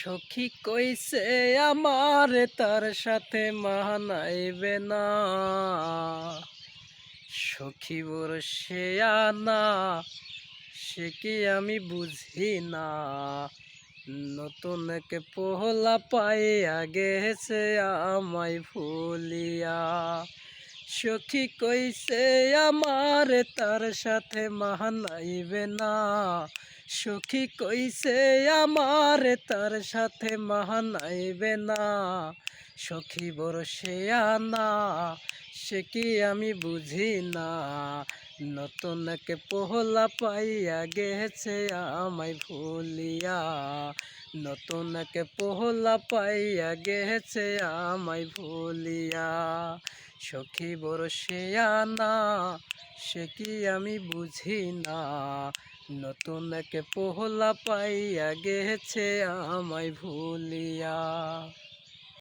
সখী কইছে আমার তার সাথে মানাইবে না। সখী বরসে আনা সে কি আমি বুঝি না। নতুন এক পোহলা পাইয়া গেছে আমায় ভুলিয়া। সখী কইছে আমার তার সাথে মানাইবে না। সখী কইছে আমার তার সাথে মানাইবে না। সখী বরসে আনা সে কি আমি বুঝি না। নতুন এক পোহলা পাইয়া গেছে আমায় ভুলিয়া। নতুন এক পোহলা পাইয়া গেছে আমায় ভুলিয়া। সখী বরসে আনা সে কি আমি বুঝি না। নতুন এক পোহলা পাইয়া গেছে আমায় ভুলিয়া।